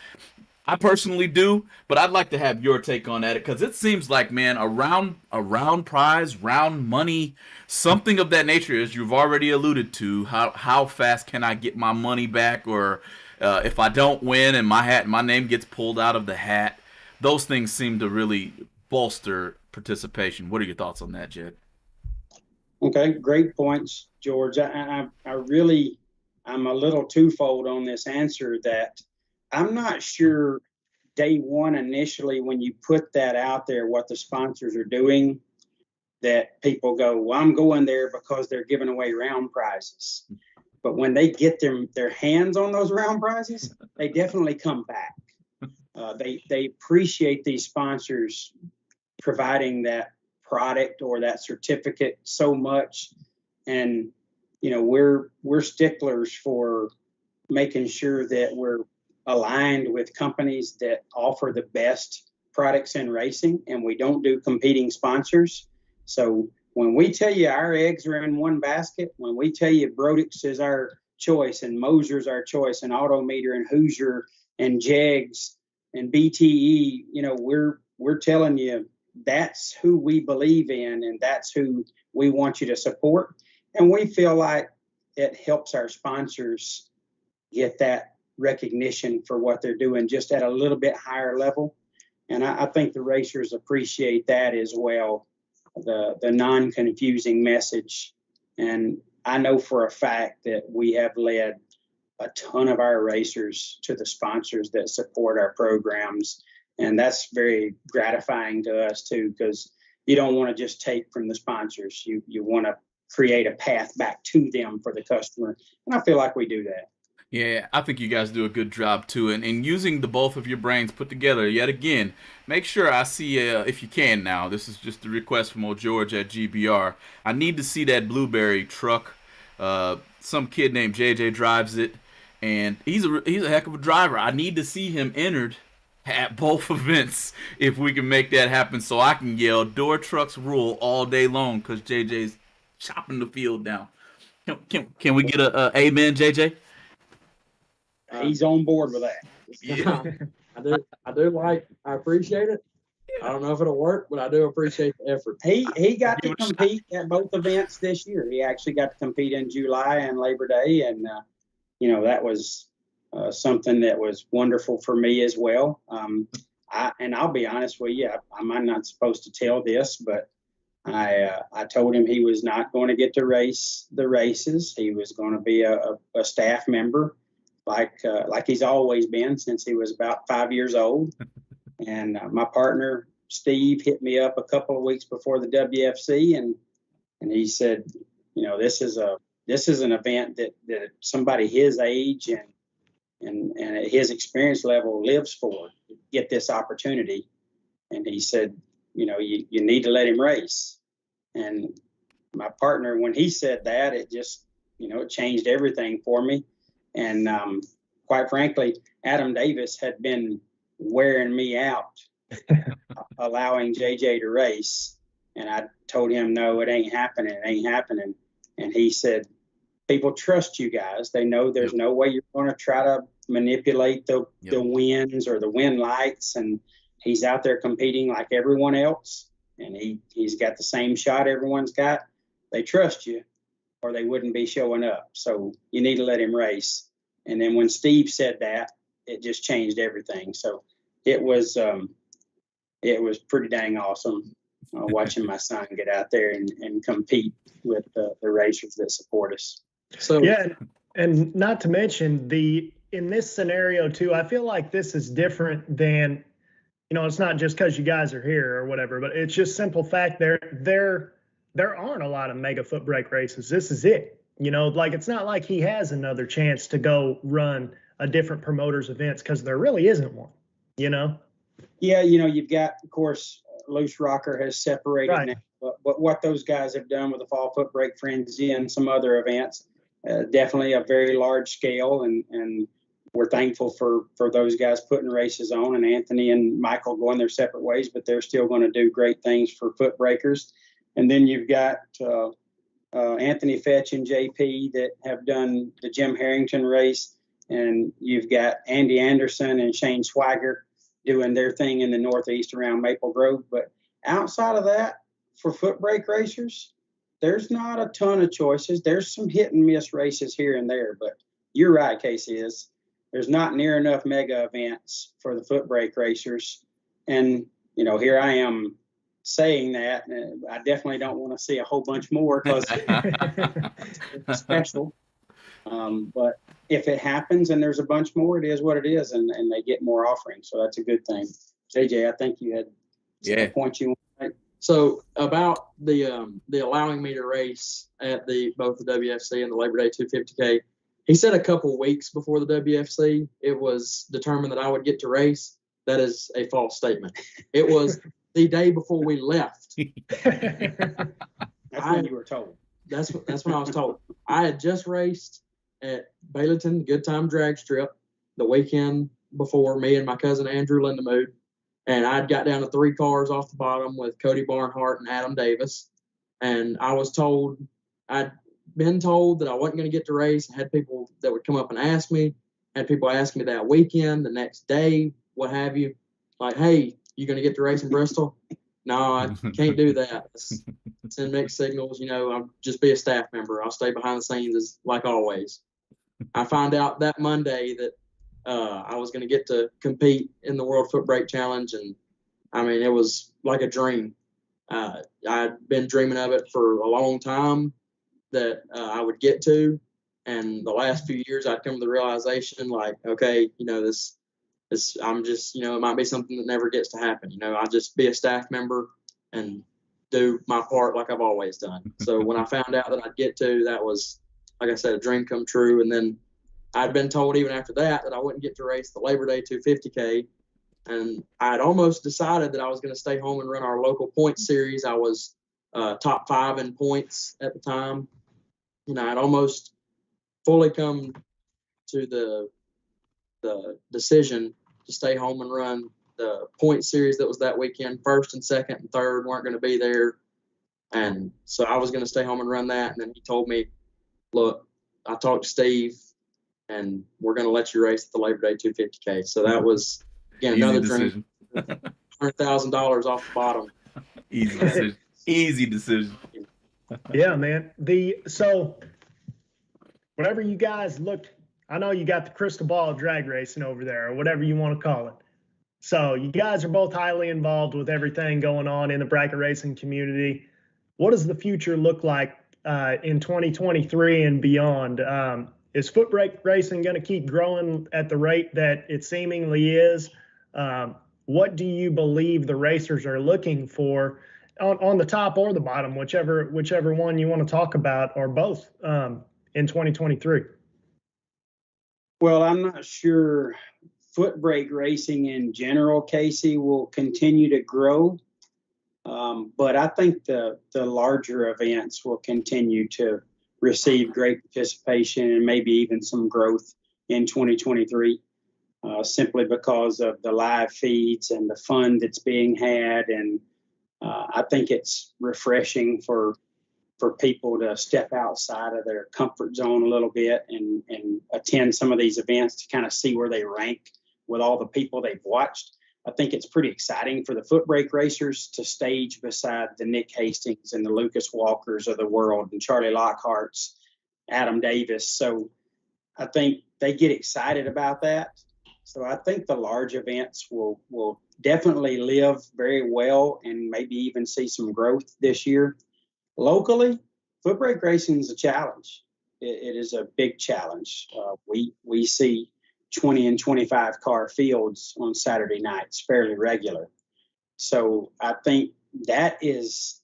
I personally do, but I'd like to have your take on that, because it seems like, man, a round prize, round money, something of that nature, as you've already alluded to. How fast can I get my money back, or if I don't win and my name gets pulled out of the hat? Those things seem to really bolster participation. What are your thoughts on that, Jed? Okay, great points, George. I'm a little twofold on this answer, that I'm not sure day one initially when you put that out there what the sponsors are doing, that people go, well, I'm going there because they're giving away round prizes. But when they get their hands on those round prizes, they definitely come back. They appreciate these sponsors providing that product or that certificate so much. And, we're sticklers for making sure that we're aligned with companies that offer the best products in racing, and we don't do competing sponsors. So when we tell you our eggs are in one basket, when we tell you Brodix is our choice and Moser's our choice and Autometer and Hoosier and Jegs and BTE, we're telling you that's who we believe in, and that's who we want you to support. And we feel like it helps our sponsors get that recognition for what they're doing just at a little bit higher level. And I think the racers appreciate that as well, the non-confusing message. And I know for a fact that we have led a ton of our racers to the sponsors that support our programs. And that's very gratifying to us too, because you don't want to just take from the sponsors. You want to create a path back to them for the customer. And I feel like we do that. Yeah, I think you guys do a good job too, and using the both of your brains put together yet again. Make sure I see, if you can now. This is just a request from old George at GBR. I need to see that blueberry truck. Some kid named JJ drives it, and he's a heck of a driver. I need to see him entered at both events if we can make that happen, so I can yell "Door Trucks rule" all day long because JJ's chopping the field down. Can we get a amen, JJ? He's on board with that. Yeah. I appreciate it. I don't know if it'll work, but I do appreciate the effort. He got to compete at both events this year. He actually got to compete in July and Labor Day, and that was something that was wonderful for me as well. I'll be honest with you, I'm not supposed to tell this, but I told him he was not going to get to race the races. He was going to be a staff member, like he's always been since he was about 5 years old. And my partner Steve hit me up a couple of weeks before the WFC, and he said, this is an event that somebody his age and at his experience level lives for. Get this opportunity, and he said, you need to let him race. And my partner, when he said that, it just it changed everything for me. And quite frankly, Adam Davis had been wearing me out, allowing JJ to race. And I told him, no, it ain't happening. It ain't happening. And he said, people trust you guys. They know there's no way you're going to try to manipulate the wins or the win lights. And he's out there competing like everyone else. And he's got the same shot everyone's got. They trust you or they wouldn't be showing up. So you need to let him race. And then when Steve said that, it just changed everything. So it was pretty dang awesome watching my son get out there and compete with the racers that support us. So yeah, and not to mention in this scenario too, I feel like this is different than, it's not just because you guys are here or whatever, but it's just simple fact there aren't a lot of mega foot brake races. This is it. Like it's not like he has another chance to go run a different promoter's events because there really isn't one, Yeah, you've got, of course, Loose Rocker has separated right now, but what those guys have done with the Fall Foot Brake Frenzy and some other events, definitely a very large scale, and we're thankful for those guys putting races on, and Anthony and Michael going their separate ways, but they're still going to do great things for foot breakers. And then you've got Anthony Fetch and JP that have done the Jim Harrington race, and you've got Andy Anderson and Shane Swigert doing their thing in the Northeast around Maple Grove. But outside of that, for foot brake racers, there's not a ton of choices. There's some hit and miss races here and there, but you're right, Casey, there's not near enough mega events for the foot brake racers. And, here I am saying that, I definitely don't want to see a whole bunch more because it's special. But if it happens and there's a bunch more, it is what it is, and they get more offerings. So that's a good thing. JJ, I think you had a point you want to make. So about the allowing me to race at both the WFC and the Labor Day 250K, he said a couple of weeks before the WFC, it was determined that I would get to race. That is a false statement. It was the day before we left. That's when you were told. That's when I was told. I had just raced at Baileyton Good Time Drag Strip the weekend before, me and my cousin Andrew Lindemood, and I'd got down to 3 cars off the bottom with Cody Barnhart and Adam Davis, and I'd been told that I wasn't going to get to race. I had people that would come up and ask me, had people ask me that weekend, the next day, what have you, like, hey, you going to get to race in Bristol? No, I can't do that. Send mixed signals, I'll just be a staff member. I'll stay behind the scenes like always. I found out that Monday that I was going to get to compete in the World Foot Brake Challenge, and I mean, it was like a dream. I'd been dreaming of it for a long time that I would get to, and the last few years I'd come to the realization, like, okay, this I'm just, it might be something that never gets to happen. I'll just be a staff member and do my part like I've always done. So when I found out that I'd get to, that was, like I said, a dream come true. And then I'd been told even after that I wouldn't get to race the Labor Day 250K. And I'd almost decided that I was going to stay home and run our local points series. I was top 5 in points at the time. And I'd almost fully come to the decision to stay home and run the point series that was that weekend. First and second and third weren't going to be there. And so I was going to stay home and run that. And then he told me, look, I talked to Steve, and we're going to let you race at the Labor Day 250K. So that was, again, another dream. $100,000 off the bottom. Easy decision. Easy decision. Yeah, man. So whatever you guys looked, I know you got the crystal ball drag racing over there, or whatever you want to call it. So you guys are both highly involved with everything going on in the bracket racing community. What does the future look like in 2023 and beyond? Is foot brake racing going to keep growing at the rate that it seemingly is? What do you believe the racers are looking for on the top or the bottom, whichever one you want to talk about, or both, in 2023? Well, I'm not sure foot brake racing in general, Casey, will continue to grow. But I think the larger events will continue to receive great participation and maybe even some growth in 2023, simply because of the live feeds and the fun that's being had. And I think it's refreshing for people to step outside of their comfort zone a little bit and attend some of these events to kind of see where they rank with all the people they've watched. I think it's pretty exciting for the foot brake racers to stage beside the Nick Hastings and the Lucas Walkers of the world and Charlie Lockhart's, Adam Davis. So I think they get excited about that. So I think the large events will definitely live very well and maybe even see some growth this year. Locally, foot brake racing is a challenge. It is a big challenge. We see 20 and 25 car fields on Saturday nights, fairly regular. So I think that is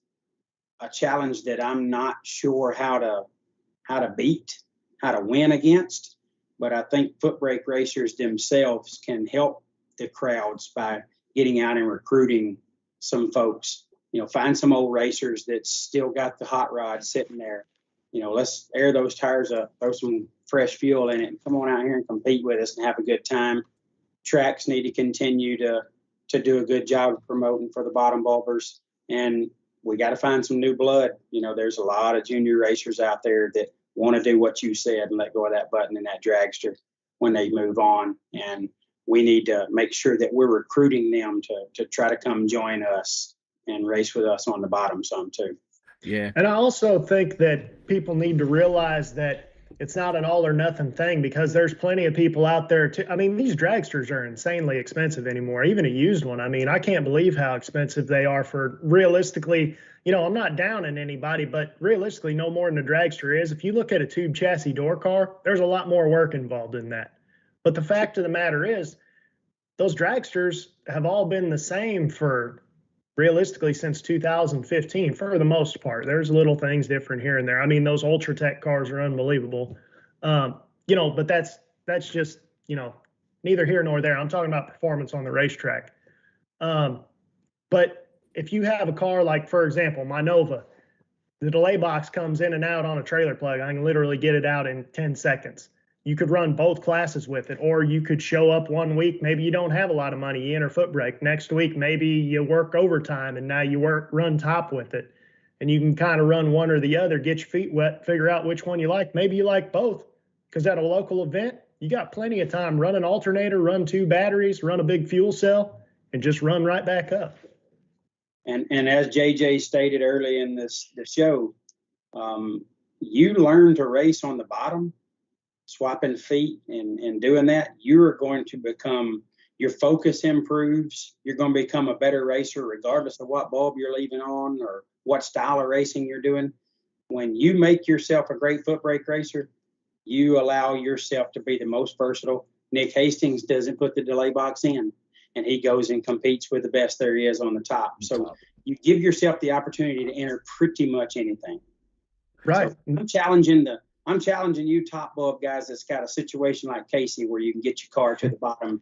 a challenge that I'm not sure how to beat, how to win against. But I think foot brake racers themselves can help the crowds by getting out and recruiting some folks. Find some old racers that still got the hot rod sitting there. Let's air those tires up, throw some fresh fuel in it, and come on out here and compete with us and have a good time. Tracks need to continue to do a good job of promoting for the bottom bulbers, and we got to find some new blood. There's a lot of junior racers out there that want to do what you said and let go of that button and that dragster when they move on, and we need to make sure that we're recruiting them to try to come join us and race with us on the bottom some too. Yeah. And I also think that people need to realize that it's not an all or nothing thing, because there's plenty of people out there too. I mean, these dragsters are insanely expensive anymore, even a used one. I mean, I can't believe how expensive they are for, realistically, I'm not downing anybody, but realistically no more than a dragster is. If you look at a tube chassis door car, there's a lot more work involved in that. But the fact of the matter is, those dragsters have all been the same for realistically since 2015 for the most part. There's little things different here and there. I mean, those Ultra Tech cars are unbelievable. But that's just, neither here nor there. I'm talking about performance on the racetrack. But if you have a car like, for example, my Nova, the delay box comes in and out on a trailer plug. I can literally get it out in 10 seconds. You could run both classes with it, or you could show up one week, maybe you don't have a lot of money, you enter foot brake. Next week, maybe you work overtime and now you run top with it. And you can kind of run one or the other, get your feet wet, figure out which one you like. Maybe you like both, because at a local event, you got plenty of time. Run an alternator, run 2 batteries, run a big fuel cell, and just run right back up. And as JJ stated early in the show, you learn to race on the bottom, swapping feet and doing that, you're going to become, your focus improves. You're going to become a better racer regardless of what bulb you're leaving on or what style of racing you're doing. When you make yourself a great foot brake racer, you allow yourself to be the most versatile. Nick Hastings doesn't put the delay box in, and he goes and competes with the best there is on the top. So you give yourself the opportunity to enter pretty much anything. Right. So I'm challenging I'm challenging you top bulb guys that's got a situation like Casey where you can get your car to the bottom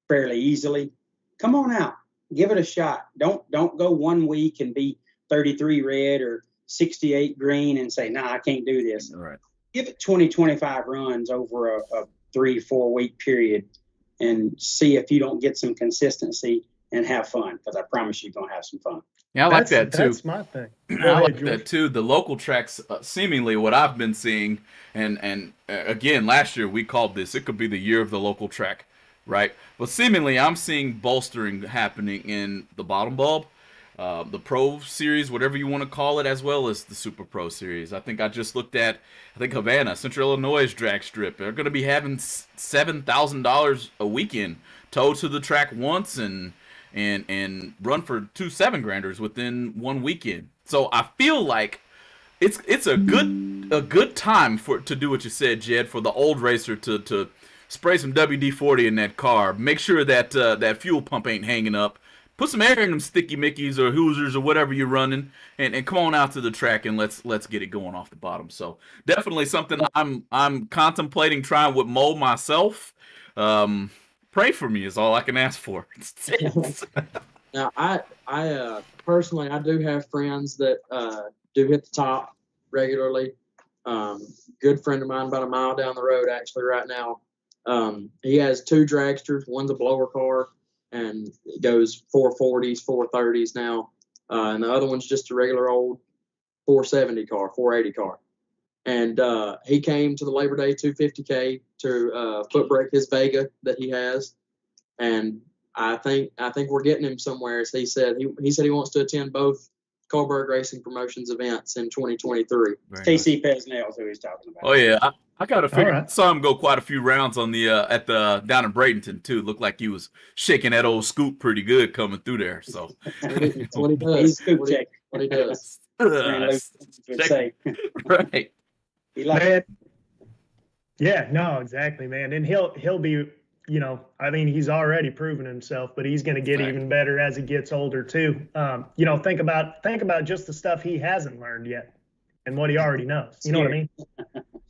fairly easily. Come on out, give it a shot. Don't go 1 week and be 33 red or 68 green and say, nah, I can't do this. All right. Give it 20, 25 runs over a 3-4 week period and see if you don't get some consistency and have fun, because I promise you're going to have some fun. Yeah, I like that too. That's my thing. I like that too. The local tracks, seemingly what I've been seeing, and again, last year we called this, it could be the year of the local track, right? But seemingly I'm seeing bolstering happening in the bottom bulb, the Pro Series, whatever you want to call it, as well as the Super Pro Series. I think I just looked at, Havana, Central Illinois drag strip. They're going to be having $7,000 a weekend towed to the track once and run for 2 7-granders within 1 weekend. So I feel like it's a good time to do what you said, Jed, for the old racer to spray some WD-40 in that car. Make sure that that fuel pump ain't hanging up. Put some air in them sticky Mickeys or Hoosiers or whatever you're running, and come on out to the track and let's get it going off the bottom. So definitely something I'm contemplating trying with Mo myself. Pray for me is all I can ask for. Now, I personally, I do have friends that do hit the top regularly. Good friend of mine, about a mile down the road, actually, right now. He has 2 dragsters. One's a blower car, and it goes 440s, 430s now. And the other one's just a regular old 470 car, 480 car. And he came to the Labor Day 250K to foot brake his Vega that he has, and I think we're getting him somewhere. As he said, he said he wants to attend both Carlberg Racing Promotions events in 2023. KC Pesnell is who he's talking about. Oh yeah, I got to figure. Right. Saw him go quite a few rounds on the down in Bradenton too. Looked like he was shaking that old scoop pretty good coming through there. So That's what he does. He's scoop check. What he does. Would say. Right. Man. Yeah, no, exactly, man. And he'll be, I mean, he's already proven himself, but he's going to get even better as he gets older too. Think about just the stuff he hasn't learned yet and what he already knows. You know what I mean?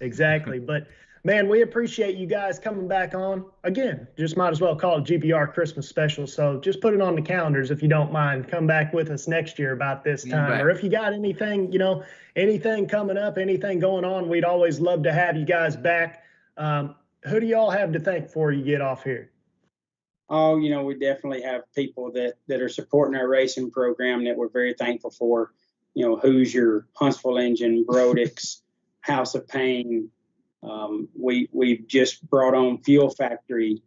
Exactly. But man, we appreciate you guys coming back on again. Just might as well call it GBR Christmas special. So just put it on the calendars if you don't mind. Come back with us next year about this time, or if you got anything, anything coming up, anything going on, we'd always love to have you guys back. Who do y'all have to thank before you get off here? Oh, we definitely have people that are supporting our racing program that we're very thankful for. Hoosier, Huntsville Engine, Brodix, House of Pain. We've just brought on Fuel Factory.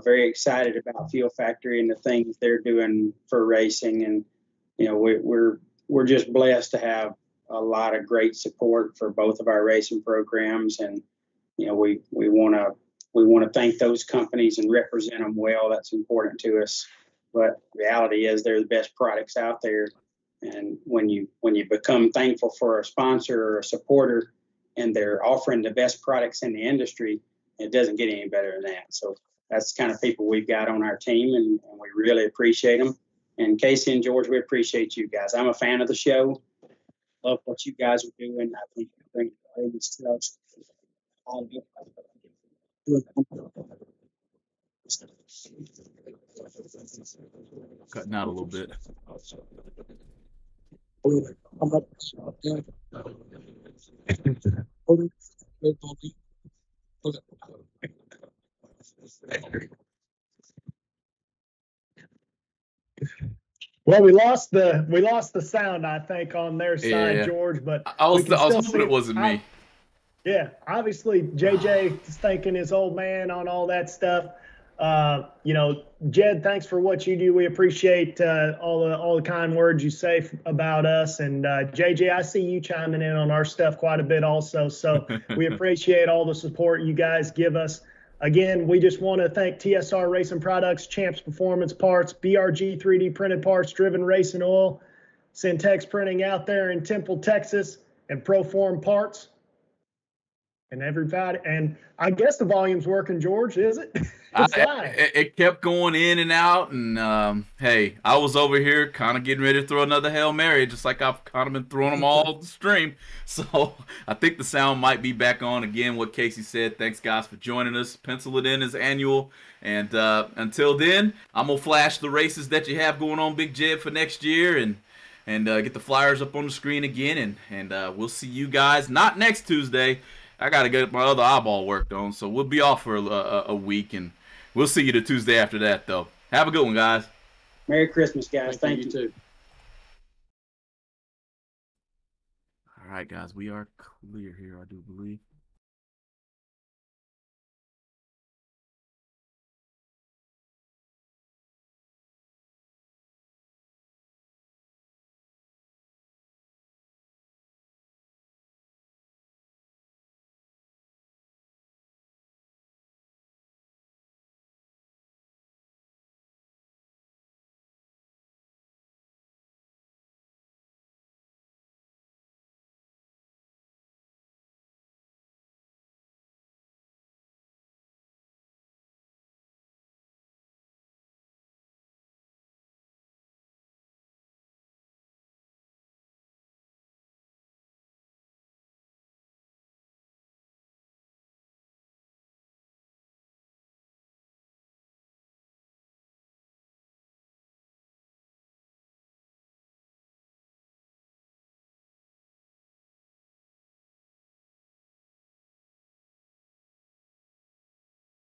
Very excited about Fuel Factory and the things they're doing for racing, and we're just blessed to have a lot of great support for both of our racing programs, and we want to thank those companies and represent them well. That's important to us. But reality is they're the best products out there, and when you become thankful for a sponsor or a supporter, and they're offering the best products in the industry, it doesn't get any better than that. So that's the kind of people we've got on our team, and we really appreciate them. And Casey and George, we appreciate you guys. I'm a fan of the show. Love what you guys are doing. I think you bring the latest stuff. Cutting out a little bit. Well, we lost the sound, I think, on their side, George. But I was hoping it wasn't me. Yeah, obviously JJ is thanking his old man on all that stuff. Jed, thanks for what you do. We appreciate all the kind words you say about us. And JJ, I see you chiming in on our stuff quite a bit also. So we appreciate all the support you guys give us. Again, we just want to thank TSR Racing Products, Champs Performance Parts, BRG 3D Printed Parts, Driven Racing Oil, Syntex Printing out there in Temple, Texas, and Proform Parts. and everybody. And I guess the volume's working, George, is it? It's live. It kept going in and out, and hey, I was over here kind of getting ready to throw another Hail Mary, just like I've kind of been throwing them all the stream. So I think the sound might be back on again. What Casey said. Thanks, guys, for joining us. Pencil it in as annual. And until then, I'm gonna flash the races that you have going on, Big Jed, for next year, and get the flyers up on the screen again, and we'll see you guys not next Tuesday. I gotta get my other eyeball worked on, so we'll be off for a week, and we'll see you the Tuesday after that, though. Have a good one, guys. Merry Christmas, guys. Thank you too. All right, guys, we are clear here, I do believe.